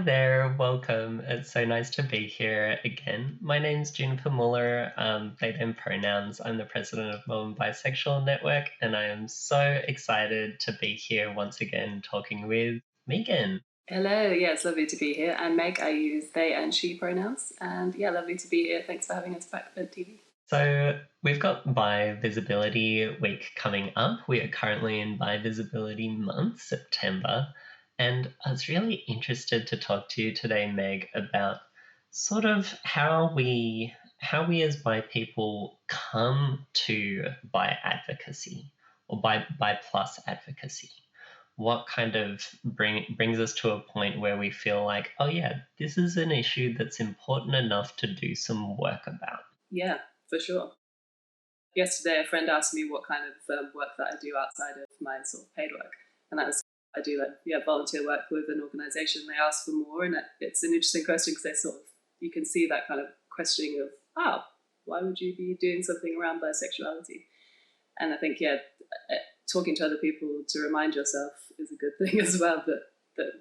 there, welcome. It's so nice to be here again. My name's Juniper Muller, they, them pronouns. I'm the president of Melbourne Bisexual Network, and I am so excited to be here once again talking with Megan. Hello, yeah, it's lovely to be here. And Meg, I use they and she pronouns. And yeah, lovely to be here. Thanks for having us back at TV. So we've got Bi Visibility Week coming up. We are currently in Bi Visibility Month, September. And I was really interested to talk to you today, Meg, about sort of how we as bi people come to bi advocacy or bi plus advocacy. What kind of brings us to a point where we feel like, oh yeah, this is an issue that's important enough to do some work about. Yeah, for sure. Yesterday, a friend asked me what kind of work that I do outside of my sort of paid work, and I do volunteer work with an organisation. They ask for more, and it's an interesting question because you can see that kind of questioning of why would you be doing something around bisexuality? And I think talking to other people to remind yourself is a good thing as well. That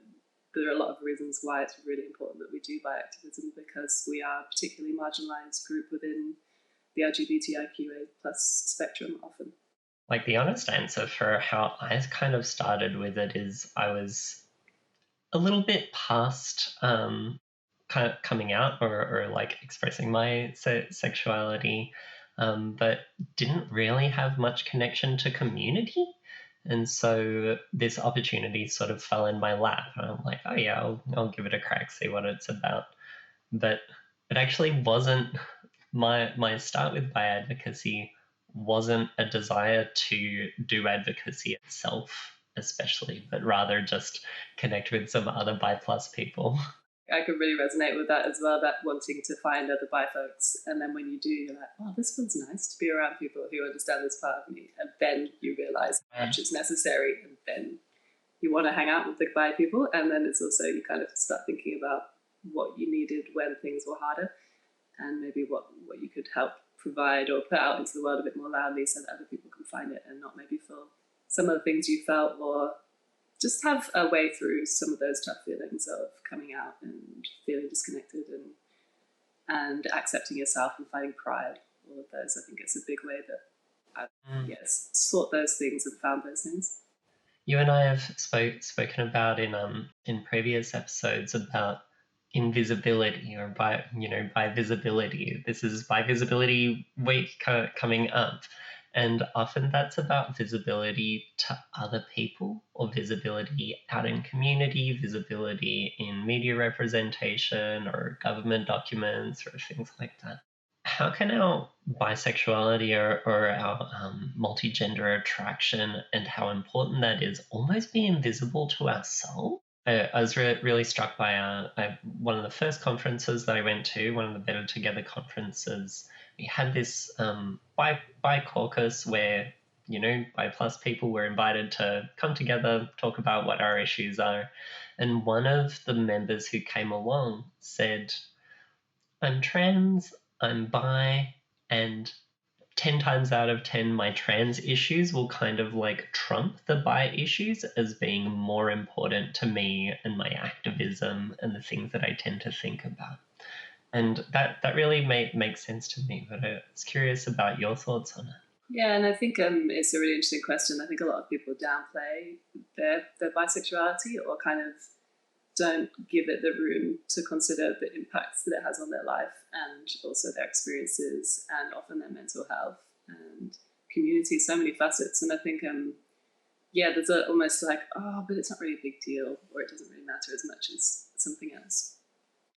there are a lot of reasons why it's really important that we do bi activism, because we are a particularly marginalised group within the LGBTIQA plus spectrum often. Like, the honest answer for how I kind of started with it is I was a little bit past kind of coming out or like expressing my sexuality, but didn't really have much connection to community. And so this opportunity sort of fell in my lap, and I'm like, oh yeah, I'll give it a crack, see what it's about. But it actually wasn't my start with bi advocacy wasn't a desire to do advocacy itself, especially, but rather just connect with some other bi plus people. I could really resonate with that as well, that wanting to find other bi folks. And then when you do, you're like, oh, this feels nice to be around people who understand this part of me. And then you realize how much it's necessary. And then you want to hang out with the bi people. And then it's also, you kind of start thinking about what you needed when things were harder, and maybe what you could help provide or put out into the world a bit more loudly so that other people can find it and not maybe feel some of the things you felt, or just have a way through some of those tough feelings of coming out and feeling disconnected and accepting yourself and finding pride. All of those, I think it's a big way that I've sought those things and found those things. You and I have spoken about in previous episodes about invisibility, or by visibility. This is Bi Visibility Week coming up. And often that's about visibility to other people, or visibility out in community, visibility in media representation or government documents or things like that. How can our bisexuality or our multigender attraction and how important that is almost be invisible to ourselves? I was really struck by one of the first conferences that I went to, one of the Better Together conferences. We had this bi caucus where, bi plus people were invited to come together, talk about what our issues are. And one of the members who came along said, I'm trans, I'm bi, and 10 times out of 10, my trans issues will kind of like trump the bi issues as being more important to me and my activism and the things that I tend to think about. And that really makes sense to me, but I was curious about your thoughts on it. Yeah, and I think it's a really interesting question. I think a lot of people downplay their bisexuality, or kind of don't give it the room to consider the impacts that it has on their life, and also their experiences, and often their mental health and community, so many facets. And I think, there's almost like, but it's not really a big deal, or it doesn't really matter as much as something else.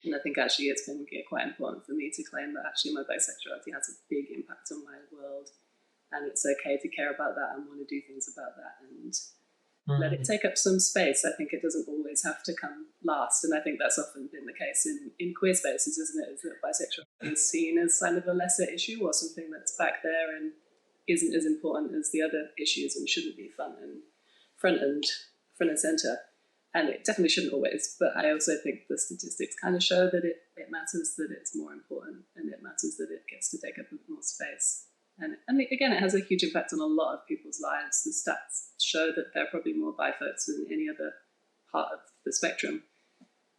And I think actually it's been quite important for me to claim that actually my bisexuality has a big impact on my world, and it's okay to care about that and want to do things about that, and let it take up some space. I think it doesn't always have to come last, and I think that's often been the case in queer spaces, isn't it? Is that bisexuality is seen as kind of a lesser issue, or something that's back there and isn't as important as the other issues, and shouldn't be front and center. And it definitely shouldn't always, but I also think the statistics kind of show that it matters, that it's more important, and it matters that it gets to take up a bit more space. And again, it has a huge impact on a lot of people's lives. The stats show that there are probably more bi folks than any other part of the spectrum.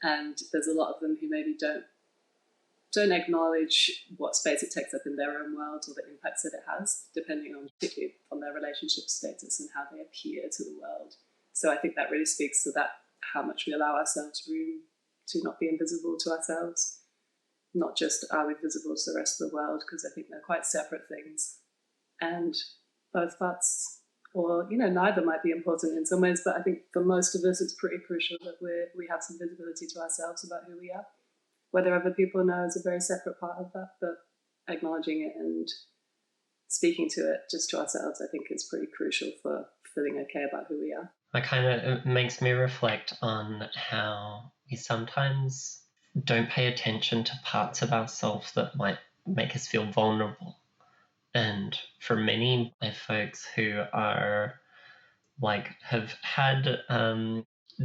And there's a lot of them who maybe don't acknowledge what space it takes up in their own world or the impacts that it has, depending on particularly on their relationship status and how they appear to the world. So I think that really speaks to that, how much we allow ourselves room to not be invisible to ourselves, not just are we visible to the rest of the world, because I think they're quite separate things. And both parts, or neither might be important in some ways, but I think for most of us it's pretty crucial that we have some visibility to ourselves about who we are. Whether other people know is a very separate part of that, but acknowledging it and speaking to it just to ourselves, I think is pretty crucial for feeling okay about who we are. It makes me reflect on how we sometimes don't pay attention to parts of ourselves that might make us feel vulnerable. And for many folks who are have had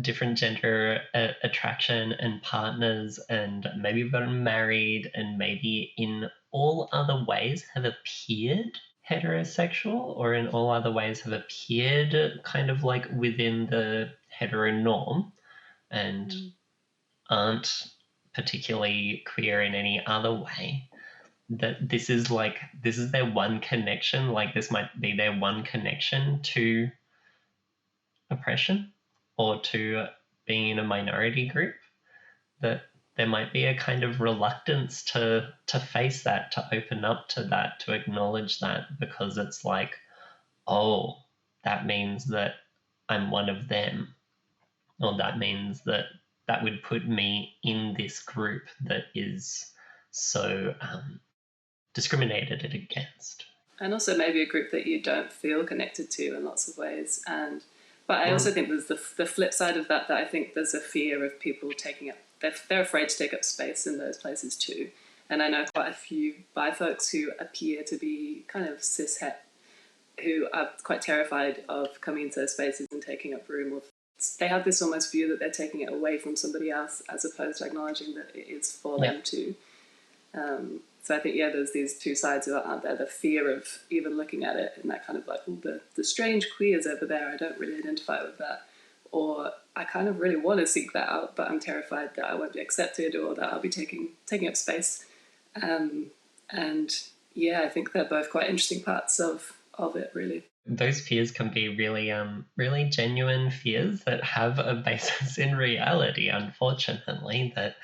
different gender attraction and partners, and maybe have gotten married, and maybe in all other ways have appeared heterosexual, or in all other ways have appeared kind of within the hetero norm, and aren't particularly queer in any other way, that this is their one connection, this might be their one connection to oppression or to being in a minority group, that there might be a kind of reluctance to face that, to open up to that, to acknowledge that, because it's oh, that means that I'm one of them, or that means that would put me in this group that is so discriminated against. And also maybe a group that you don't feel connected to in lots of ways. But I also think there's the flip side of that I think there's a fear of people taking up, they're afraid to take up space in those places too. And I know quite a few bi folks who appear to be kind of cishet, who are quite terrified of coming into those spaces and taking up room. They have this almost view that they're taking it away from somebody else, as opposed to acknowledging that it is for them too. So I think, there's these two sides of it, aren't there? The fear of even looking at it and that kind of the strange queers over there, I don't really identify with that. Or I kind of really want to seek that out, but I'm terrified that I won't be accepted or that I'll be taking up space. And I think they're both quite interesting parts of it, really. Those fears can be really, really genuine fears that have a basis in reality, unfortunately, that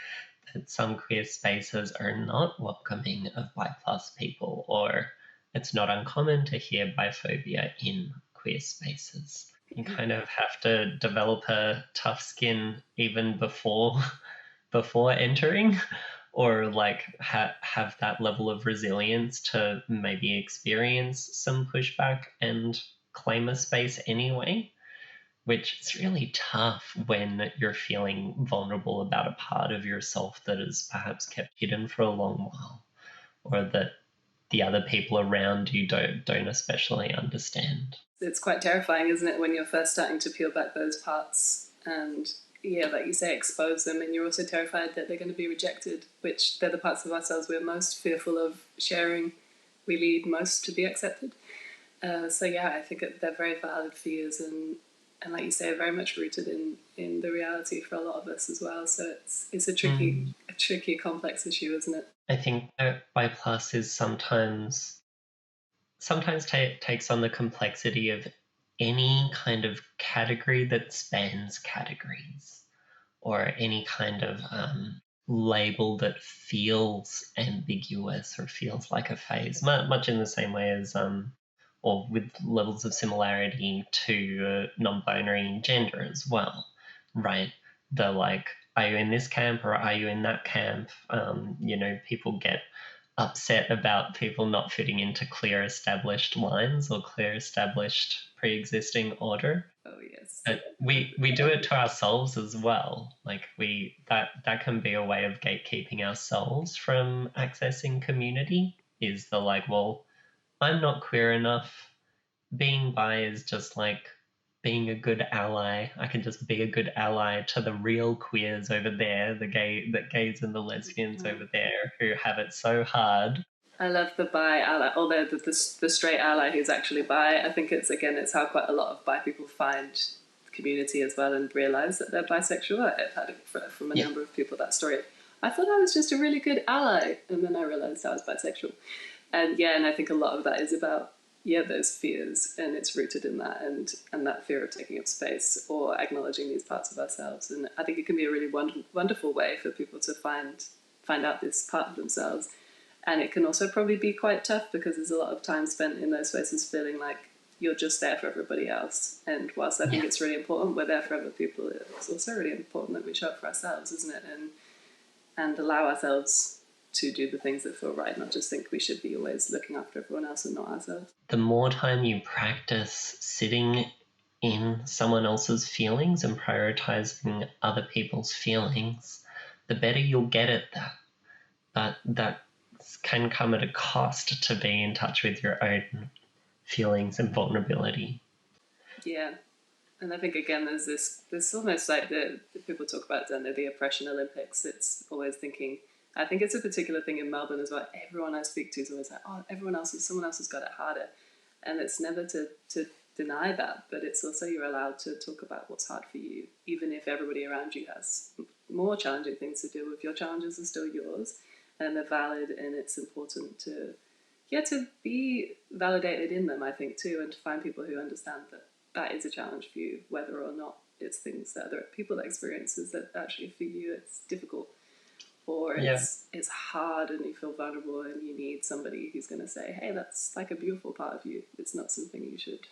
some queer spaces are not welcoming of bi+ people, or it's not uncommon to hear biphobia in queer spaces. You kind of have to develop a tough skin even before entering, or have that level of resilience to maybe experience some pushback and claim a space anyway, which is really tough when you're feeling vulnerable about a part of yourself that is perhaps kept hidden for a long while, or that the other people around you don't especially understand. It's quite terrifying, isn't it, when you're first starting to peel back those parts and, like you say, expose them, and you're also terrified that they're going to be rejected, which they're the parts of ourselves we're most fearful of sharing. We lead most to be accepted. I think they're very valid fears, and like you say, very much rooted in the reality for a lot of us as well. So it's a tricky, complex issue, isn't it? I think bi+ is sometimes takes on the complexity of any kind of category that spans categories, or any kind of label that feels ambiguous or feels like a phase, much in the same way as or with levels of similarity to non-binary gender as well, right? The are you in this camp or are you in that camp? People get upset about people not fitting into clear established lines or clear established pre-existing order. Oh yes. But we do it to ourselves as well. That can be a way of gatekeeping ourselves from accessing community, is the well, I'm not queer enough. Being bi is just being a good ally. I can just be a good ally to the real queers over there, the gays and the lesbians over there who have it so hard. I love the bi ally, although the straight ally who's actually bi. I think it's how quite a lot of bi people find community as well and realize that they're bisexual. I've had it from a number of people, that story. I thought I was just a really good ally, and then I realized I was bisexual. And I think a lot of that is about those fears, and it's rooted in that, and that fear of taking up space or acknowledging these parts of ourselves. And I think it can be a really wonderful way for people to find out this part of themselves. And it can also probably be quite tough, because there's a lot of time spent in those spaces feeling like you're just there for everybody else. And whilst I think it's really important we're there for other people, it's also really important that we show up for ourselves, isn't it? And allow ourselves to do the things that feel right, not just think we should be always looking after everyone else and not ourselves. The more time you practice sitting in someone else's feelings and prioritizing other people's feelings, the better you'll get at that. But that can come at a cost to be in touch with your own feelings and vulnerability. Yeah. And I think, again, there's almost like the people talk about, don't they, the oppression Olympics. It's always thinking, I think it's a particular thing in Melbourne as well. Everyone I speak to is always like, oh, someone else has got it harder. And it's never to deny that, but it's also you're allowed to talk about what's hard for you, even if everybody around you has more challenging things to deal with. Your challenges are still yours, and they're valid, and it's important to be validated in them, I think, too, and to find people who understand that is a challenge for you, whether or not it's things that other people experiences that actually for you it's difficult, or it's hard and you feel vulnerable and you need somebody who's going to say, hey, that's like a beautiful part of you. It's not something you should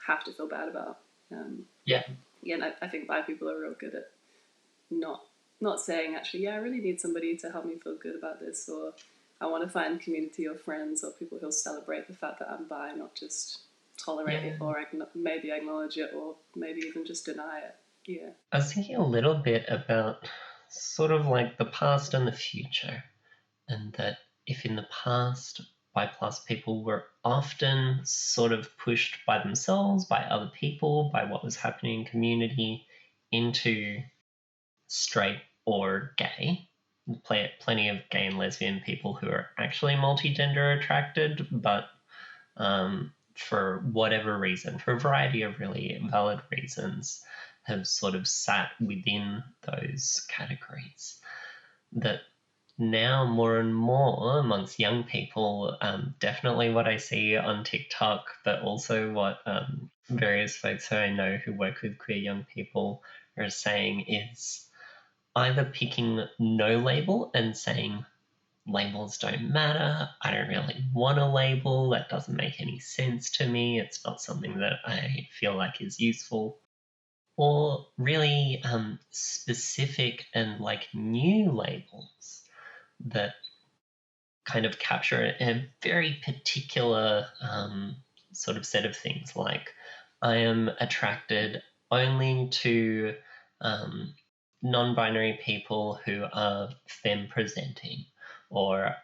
have to feel bad about. And I think bi people are real good at not saying, actually, I really need somebody to help me feel good about this, or I want to find community or friends or people who'll celebrate the fact that I'm bi, not just tolerate it or maybe acknowledge it or maybe even just deny it. Yeah. I was thinking a little bit about sort of like the past and the future, and that if in the past bi plus people were often sort of pushed by themselves, by other people, by what was happening in community, into straight or gay. Plenty of gay and lesbian people who are actually multigender attracted, but for whatever reason, for a variety of really valid reasons, have sort of sat within those categories. That now more and more amongst young people, definitely what I see on TikTok, but also what various folks who I know who work with queer young people are saying is either picking no label and saying labels don't matter, I don't really want a label, that doesn't make any sense to me, it's not something that I feel like is useful, or really specific and like new labels that kind of capture a very particular sort of set of things, like I am attracted only to non-binary people who are femme presenting, or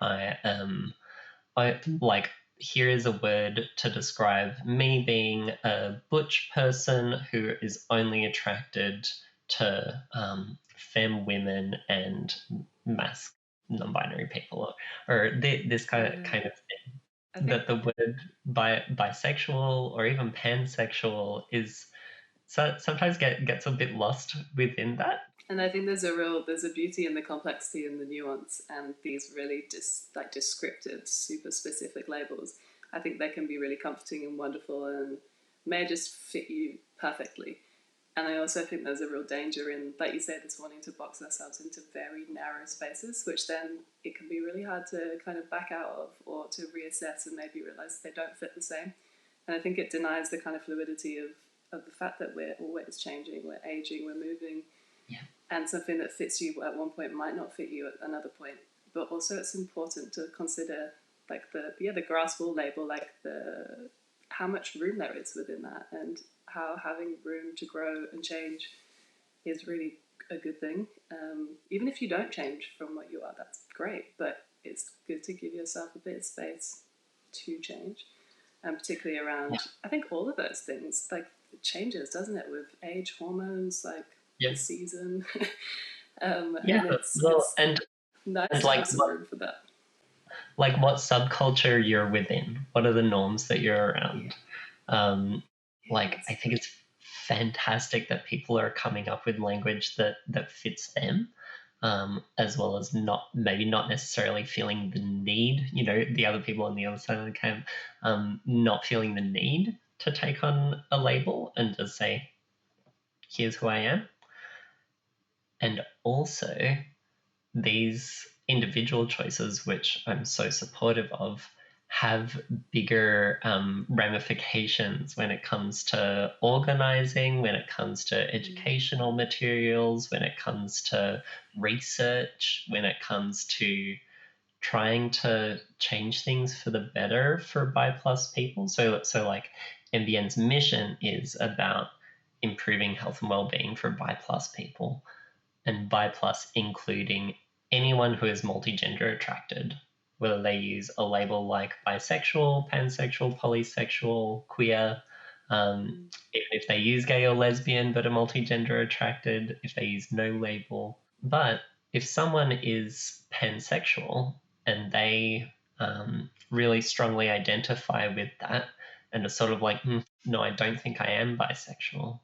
here is a word to describe me being a butch person who is only attracted to femme women and masc non-binary people, or this kind of thing. That the word bisexual or even pansexual is sometimes gets a bit lost within that. And I think there's a beauty in the complexity and the nuance, and these really descriptive, super specific labels. I think they can be really comforting and wonderful and may just fit you perfectly. And I also think there's a real danger in, like you said, this wanting to box ourselves into very narrow spaces, which then it can be really hard to kind of back out of, or to reassess and maybe realize they don't fit the same. And I think it denies the kind of fluidity of the fact that we're always changing, we're aging, we're moving. Yeah. And something that fits you at one point might not fit you at another point. But also it's important to consider like the grass wall label, like how much room there is within that, and how having room to grow and change is really a good thing. Even if you don't change from what you are, that's great, but it's good to give yourself a bit of space to change. And particularly around, I think all of those things, like it changes, doesn't it, with age, hormones, like the season. And it's nice to have some room for that. Like what subculture you're within, what are the norms that you're around? Like I think it's fantastic that people are coming up with language that fits them, as well as not necessarily feeling the need, the other people on the other side of the camp, not feeling the need to take on a label and just say, here's who I am. And also these individual choices, which I'm so supportive of, have bigger ramifications when it comes to organizing, when it comes to educational materials, when it comes to research, when it comes to trying to change things for the better for bi+ people. So like NBN's mission is about improving health and well-being for bi+ people, and bi+ including anyone who is multigender attracted, whether they use a label like bisexual, pansexual, polysexual, queer, even if they use gay or lesbian but are multigender attracted, if they use no label. But if someone is pansexual and they really strongly identify with that and are sort of like, no, I don't think I am bisexual,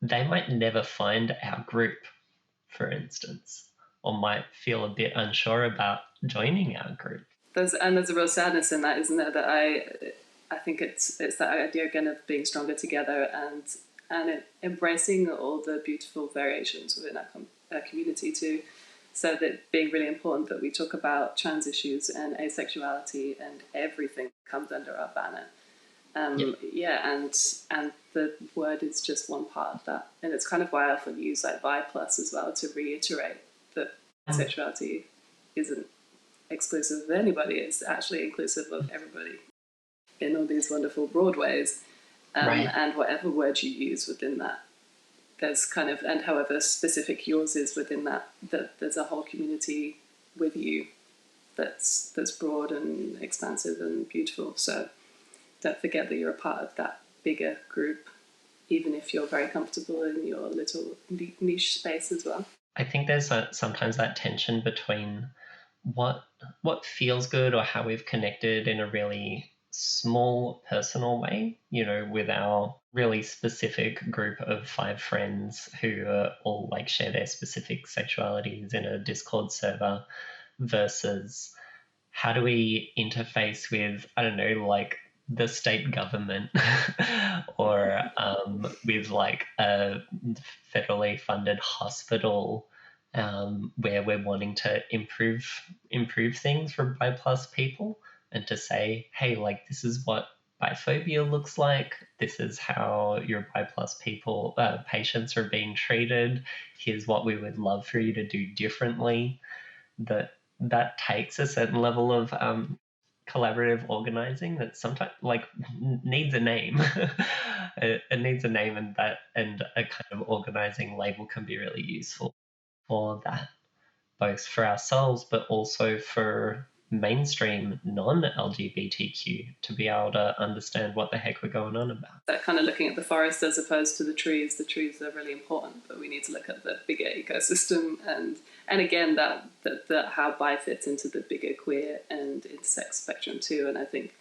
they might never find our group, for instance, or might feel a bit unsure about joining our group. There's a real sadness in that, isn't there? That I think it's that idea again of being stronger together and embracing all the beautiful variations within our community too. So that being really important that we talk about trans issues and asexuality and everything comes under our banner. And the word is just one part of that. And it's kind of why I often use like bi+ as well, to reiterate that sexuality isn't exclusive of anybody, it's actually inclusive of everybody in all these wonderful broad ways. And whatever word you use within that, there's kind of, and however specific yours is within that there's a whole community with you that's broad and expansive and beautiful. So don't forget that you're a part of that bigger group, even if you're very comfortable in your little niche space as well. I think there's sometimes that tension between what feels good or how we've connected in a really small personal way, with our really specific group of 5 friends who all like share their specific sexualities in a Discord server, versus how do we interface with, I don't know, like the state government or with like a federally funded hospital where we're wanting to improve things for bi+ people, and to say, hey, like this is what biphobia looks like, this is how your bi+ people patients are being treated, here's what we would love for you to do differently. That takes a certain level of collaborative organizing that sometimes like needs a name. It needs a name, and a kind of organizing label can be really useful for that, both for ourselves but also for mainstream non-LGBTQ to be able to understand what the heck we're going on about. That kind of looking at the forest as opposed to the trees. The trees are really important, but we need to look at the bigger ecosystem and again that how bi fits into the bigger queer and intersex spectrum too. And I think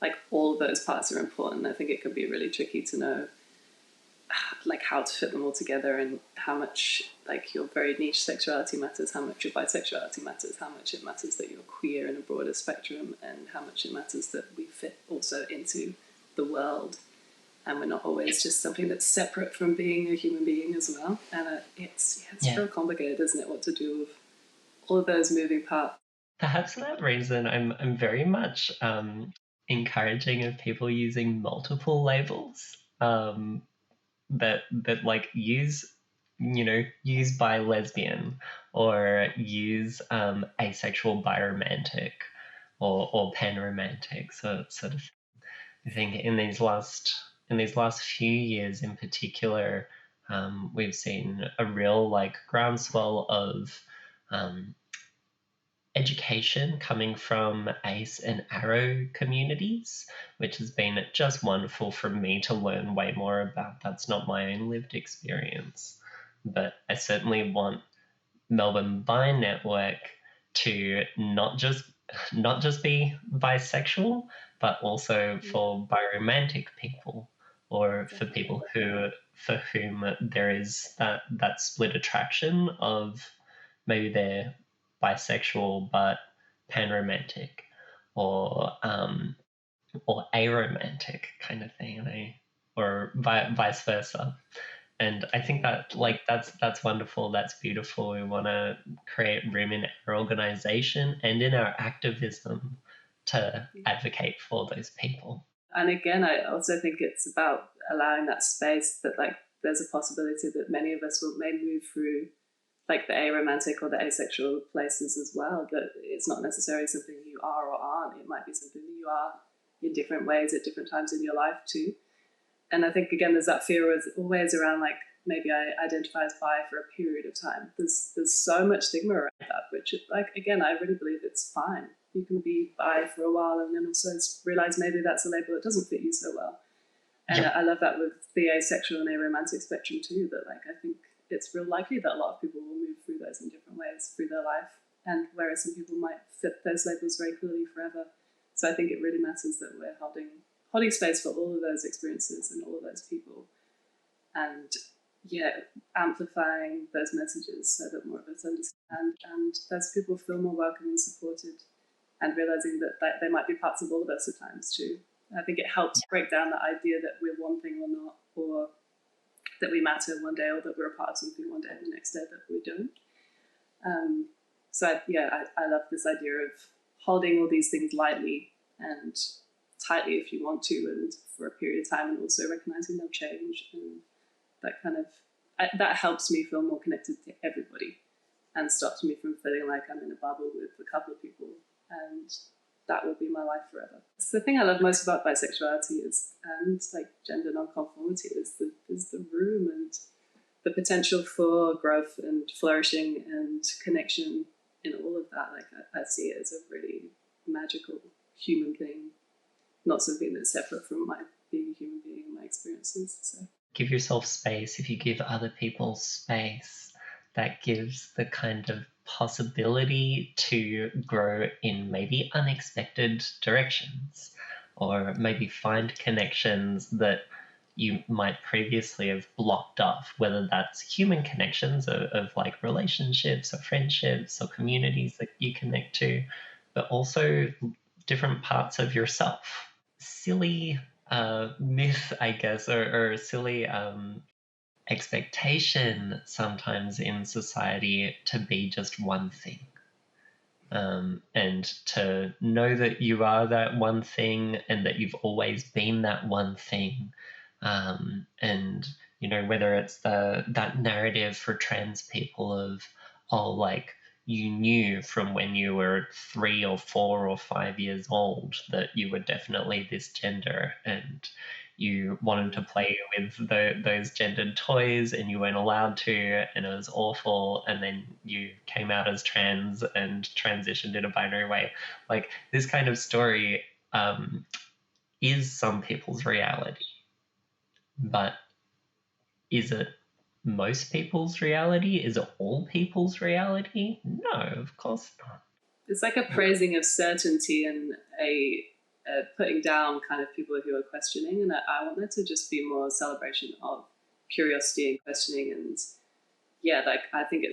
like all of those parts are important. I think it can be really tricky to know like how to fit them all together, and how much like your very niche sexuality matters, how much your bisexuality matters, how much it matters that you're queer in a broader spectrum, and how much it matters that we fit also into the world, and we're not always just something that's separate from being a human being as well. And it's real complicated, isn't it, what to do with all of those moving parts. Perhaps for that reason, I'm very much encouraging of people using multiple labels. That like use bi lesbian, or use asexual biromantic, or panromantic, sort of thing. I think in these last few years in particular, we've seen a real like groundswell of education coming from ACE and Arrow communities, which has been just wonderful for me to learn way more about. That's not my own lived experience, but I certainly want Melbourne Bi Network to not just be bisexual, but also for biromantic people, or for people for whom there is that split attraction of maybe they're bisexual but panromantic, or aromantic kind of thing, or vice versa. And I think that that's wonderful. That's beautiful. We want to create room in our organization and in our activism to advocate for those people. And again, I also think it's about allowing that space that like there's a possibility that many of us may move through like the aromantic or the asexual places as well, that it's not necessarily something you are or aren't. It might be something that you are in different ways at different times in your life too. And I think, again, there's that fear always around like, maybe I identify as bi for a period of time. There's so much stigma around that, which, like, again, I really believe it's fine. You can be bi for a while and then also realize maybe that's a label that doesn't fit you so well. And I love that with the asexual and aromantic spectrum too, that like I think it's real likely that a lot of people will move through those in different ways through their life. And whereas some people might fit those labels very clearly forever. So I think it really matters that we're holding space for all of those experiences and all of those people, and amplifying those messages so that more of us understand and those people feel more welcome and supported, and realizing that they might be parts of all of us at times too. I think it helps break down the idea that we're one thing or not, or that we matter one day or that we're a part of something one day and the next day that we don't. I love this idea of holding all these things lightly and tightly if you want to, and for a period of time, and also recognizing they'll change, and that kind of that helps me feel more connected to everybody and stops me from feeling like I'm in a bubble with a couple of people and that will be my life forever. So the thing I love most about bisexuality and like gender non-conformity is the room and the potential for growth and flourishing and connection in all of that. Like I see it as a really magical human thing, not something that's separate from my being a human being and my experiences. So give yourself space. If you give other people space, that gives the kind of possibility to grow in maybe unexpected directions, or maybe find connections that you might previously have blocked off, whether that's human connections of like relationships or friendships or communities that you connect to, but also different parts of yourself. Silly myth, I guess, or silly expectation sometimes in society to be just one thing. And to know that you are that one thing and that you've always been that one thing. And, you know, whether it's that narrative for trans people of, oh, like, you knew from when you were 3 or 4 or 5 years old that you were definitely this gender, and you wanted to play with those gendered toys and you weren't allowed to, and it was awful, and then you came out as trans and transitioned in a binary way. Like, this kind of story is some people's reality. But is it most people's reality? Is it all people's reality? No, of course not. It's like a praising of certainty and a putting down kind of people who are questioning. And I want there to just be more celebration of curiosity and questioning. And like I think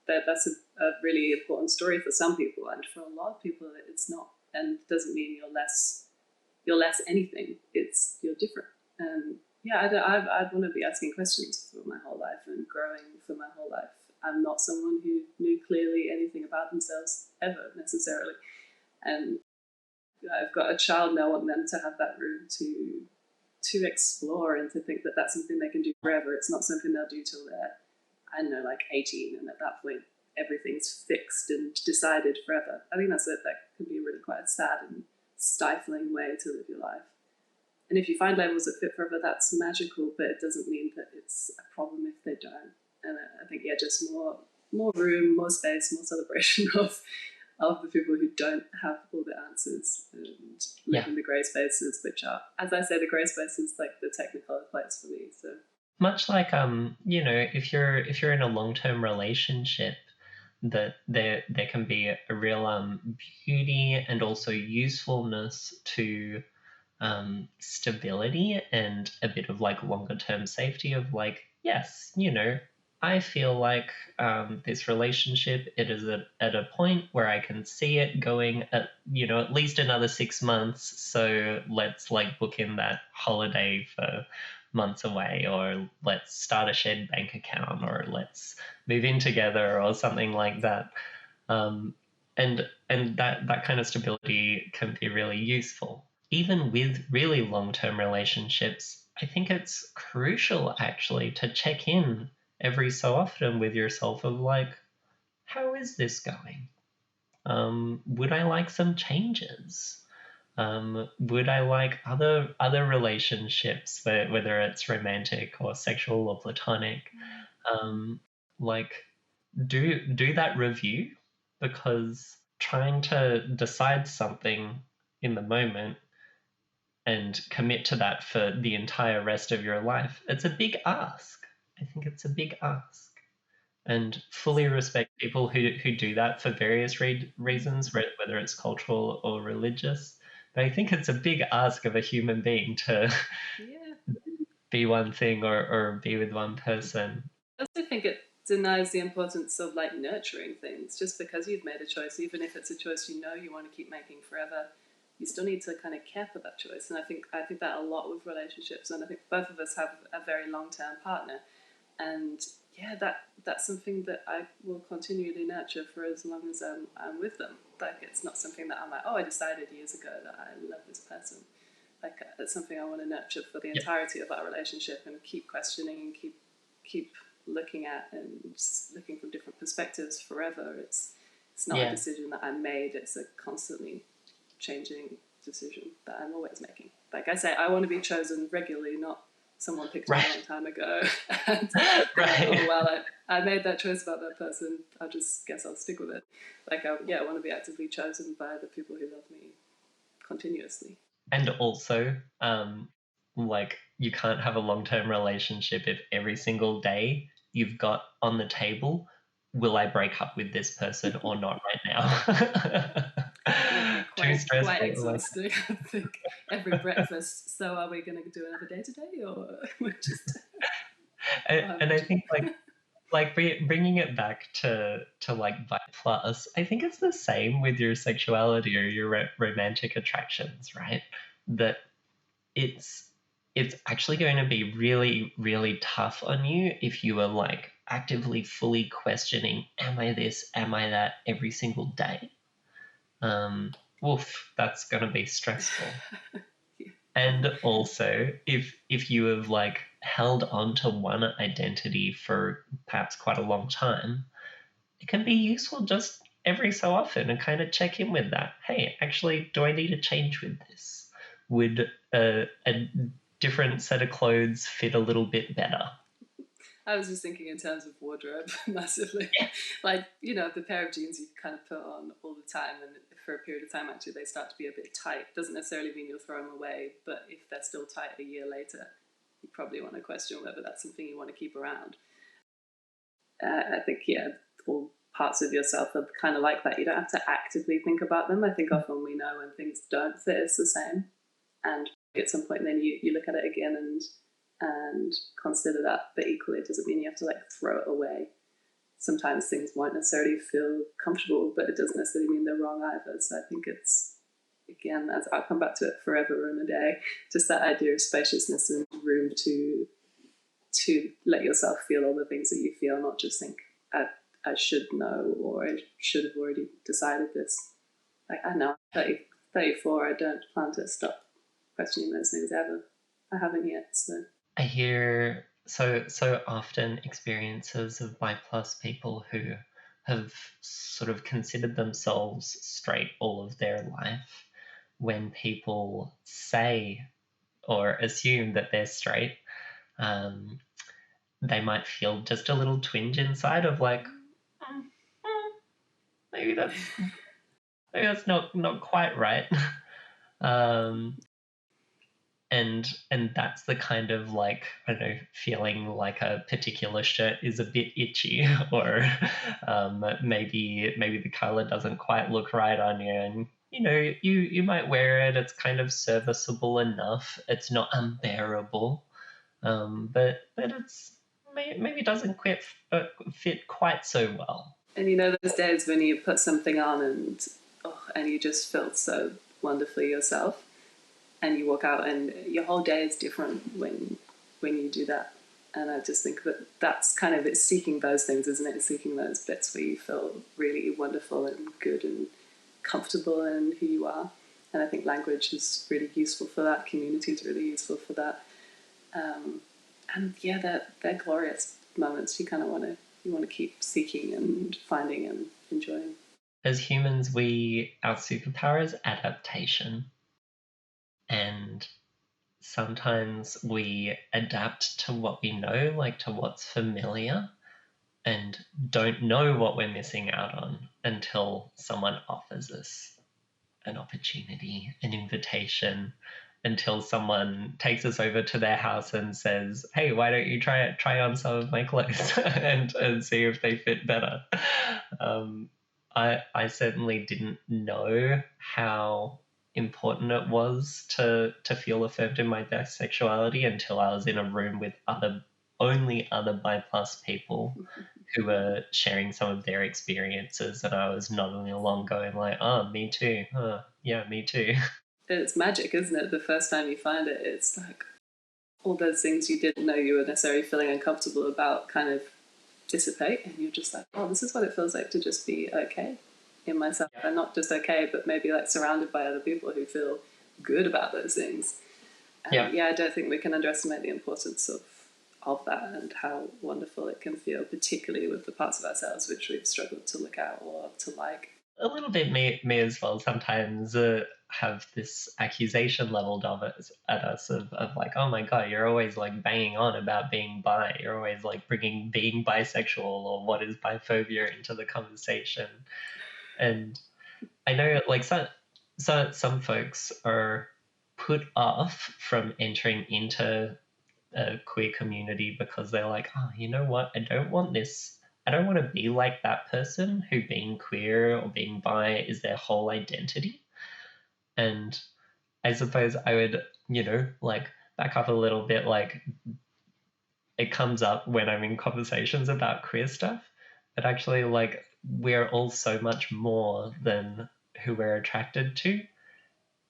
that's a really important story for some people, and for a lot of people it's not, and it doesn't mean you're less anything. It's you're different. And I want to be asking questions for my whole life and growing for my whole life. I'm not someone who knew clearly anything about themselves ever necessarily, and I've got a child now. I want them to have that room to explore and to think that that's something they can do forever. It's not something they'll do till they're, I don't know, like 18, and at that point everything's fixed and decided forever. I think that can be really quite a sad and stifling way to live your life. And if you find labels that fit forever, that's magical, but it doesn't mean that it's a problem if they don't. And I think, just more room, more space, more celebration of the people who don't have all the answers, and live in the grey spaces, which are, as I say, the grey space is like the technicolor place for me. So much like you know, if you're in a long-term relationship, that there can be a real beauty and also usefulness to stability and a bit of like longer term safety of like, yes, I feel like this relationship, it is at a point where I can see it going at least another 6 months. So let's like book in that holiday for months away, or let's start a shared bank account, or let's move in together, or something like that. And that kind of stability can be really useful. Even with really long-term relationships, I think it's crucial actually to check in every so often with yourself of like, how is this going? Would I like some changes? Would I like other relationships, whether it's romantic or sexual or platonic? Like, do that review, because trying to decide something in the moment and commit to that for the entire rest of your life, it's a big ask. I think it's a big ask. And fully respect people who do that for various reasons, whether it's cultural or religious. But I think it's a big ask of a human being to be one thing or be with one person. I also think it denies the importance of like nurturing things. Just because you've made a choice, even if it's a choice you want to keep making forever, you still need to kind of care for that choice. And I think that a lot with relationships, and I think both of us have a very long-term partner, and yeah, that's something that I will continually nurture for as long as I'm with them. Like, it's not something that I'm like, oh, I decided years ago that I love this person. Like, it's something I want to nurture for the entirety of our relationship, and keep questioning and keep looking at, and just looking from different perspectives forever. It's not a decision that I made. It's a constantly changing decision that I'm always making. Like I say, I want to be chosen regularly, not someone picked me a long time ago. And oh, well, I made that choice about that person. I just guess I'll stick with it. Like, I want to be actively chosen by the people who love me continuously. And also, like, you can't have a long-term relationship if every single day you've got on the table, will I break up with this person or not right now? Quite exhausting. I think every breakfast. So, are we going to do another day today, or we're just? And I think like bringing it back to like bi plus, I think it's the same with your sexuality or your romantic attractions, right? That it's actually going to be really, really tough on you if you are like actively fully questioning, am I this, am I that, every single day. That's going to be stressful. And also, if you have like held on to one identity for perhaps quite a long time, it can be useful just every so often and kind of check in with that. Hey, actually, do I need to change with this? Would a different set of clothes fit a little bit better? I was just thinking in terms of wardrobe massively. Like, the pair of jeans you kind of put on all the time, and for a period of time, actually, they start to be a bit tight. Doesn't necessarily mean you'll throw them away, but if they're still tight a year later, you probably want to question whether that's something you want to keep around. I think, all parts of yourself are kind of like that. You don't have to actively think about them. I think often we know when things don't fit as the same, and at some point then you look at it again and consider that, but equally it doesn't mean you have to like throw it away. Sometimes things won't necessarily feel comfortable, but it doesn't necessarily mean they're wrong either. So I think it's, again, as I'll come back to it forever and a day, just that idea of spaciousness and room to let yourself feel all the things that you feel, not just think I should know, or I should have already decided this. Like, I know, 34, I don't plan to stop questioning those things ever. I haven't yet, so. I hear so often experiences of bi plus people who have sort of considered themselves straight all of their life. When people say or assume that they're straight, they might feel just a little twinge inside of like, maybe that's not quite right. And that's the kind of like, I don't know, feeling like a particular shirt is a bit itchy, or maybe the color doesn't quite look right on you, and you might wear it. It's kind of serviceable enough. It's not unbearable, but it's maybe doesn't quite fit quite so well. And those days when you put something on and you just feel so wonderfully yourself, and you walk out and your whole day is different when you do that. And I just think that that's kind of, it's seeking those things, isn't it? It's seeking those bits where you feel really wonderful and good and comfortable in who you are. And I think language is really useful for that. Community is really useful for that. And yeah, they're glorious moments. You kind of want to keep seeking and finding and enjoying. As humans, our superpower is adaptation. And sometimes we adapt to what we know, like to what's familiar, and don't know what we're missing out on until someone offers us an opportunity, an invitation, until someone takes us over to their house and says, hey, why don't you try on some of my clothes and see if they fit better. I certainly didn't know how important it was to feel affirmed in my bisexuality until I was in a room with only other bi+ people who were sharing some of their experiences, and I was nodding along going like, oh, me too. Yeah, me too. It's magic, isn't it? The first time you find it, it's like all those things you didn't know you were necessarily feeling uncomfortable about kind of dissipate, and you're just like, oh, this is what it feels like to just be okay in myself. And not just okay, but maybe like surrounded by other people who feel good about those things. Yeah, I don't think we can underestimate the importance of that and how wonderful it can feel, particularly with the parts of ourselves which we've struggled to look at or to like. A little bit me as well. Sometimes have this accusation leveled at us of like, oh my god, you're always like banging on about being bi. You're always like bringing being bisexual or what is biphobia into the conversation. And I know like some folks are put off from entering into a queer community because they're like, oh, you know what? I don't want to be like that person who being queer or being bi is their whole identity. And I suppose I would, like back up a little bit, like it comes up when I'm in conversations about queer stuff, but actually like we're all so much more than who we're attracted to,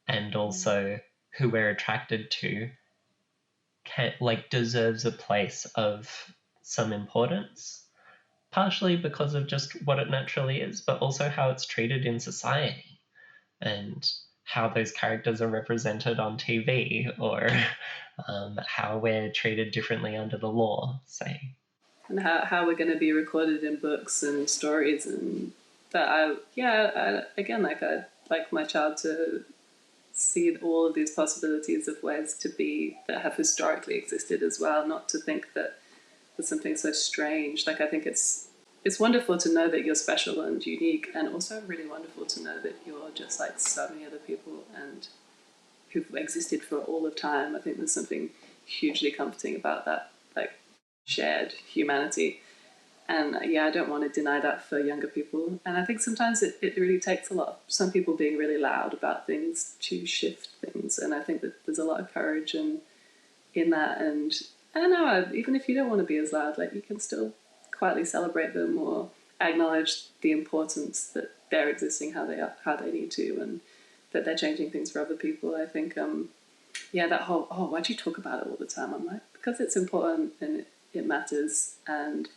and also who we're attracted to deserves a place of some importance, partially because of just what it naturally is, but also how it's treated in society and how those characters are represented on TV, or how we're treated differently under the law, say. And how we're going to be recorded in books and stories, and that I'd like my child to see all of these possibilities of ways to be that have historically existed as well, not to think that there's something so strange. Like I think it's wonderful to know that you're special and unique, and also really wonderful to know that you're just like so many other people and who've existed for all of time. I think there's something hugely comforting about that, like shared humanity. And I don't want to deny that for younger people. And I think sometimes it really takes a lot of some people being really loud about things to shift things. And I think that there's a lot of courage in that. And I don't know, even if you don't want to be as loud, like you can still quietly celebrate them or acknowledge the importance that they're existing how they need to, and that they're changing things for other people. I think, that whole, why'd you talk about it all the time? I'm like, because it's important and it matters. And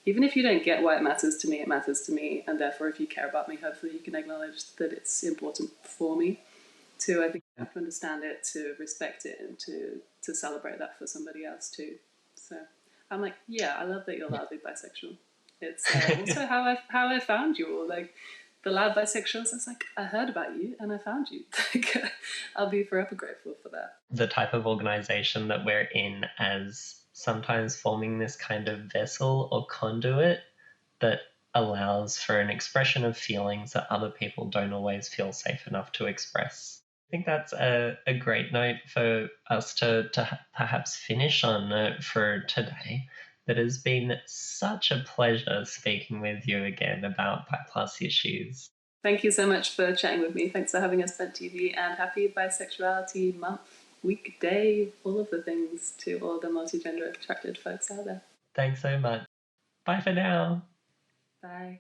even if you don't get why it matters to me, it matters to me. And therefore, if you care about me, hopefully you can acknowledge that it's important for me too. I think you have to understand it, to respect it, and to celebrate that for somebody else too. So I'm like, yeah, I love that you're loudly bisexual. It's also how I found you all. Like the loud bisexuals, I was like, I heard about you and I found you. I'll be forever grateful for that. The type of organization that we're in as sometimes forming this kind of vessel or conduit that allows for an expression of feelings that other people don't always feel safe enough to express. I think that's a great note for us to perhaps finish on for today. It has been such a pleasure speaking with you again about bi+ issues. Thank you so much for chatting with me. Thanks for having us on TV, and happy Bisexuality Month, week, day, all of the things to all the multigender attracted folks out there. Thanks so much. Bye for now. Bye.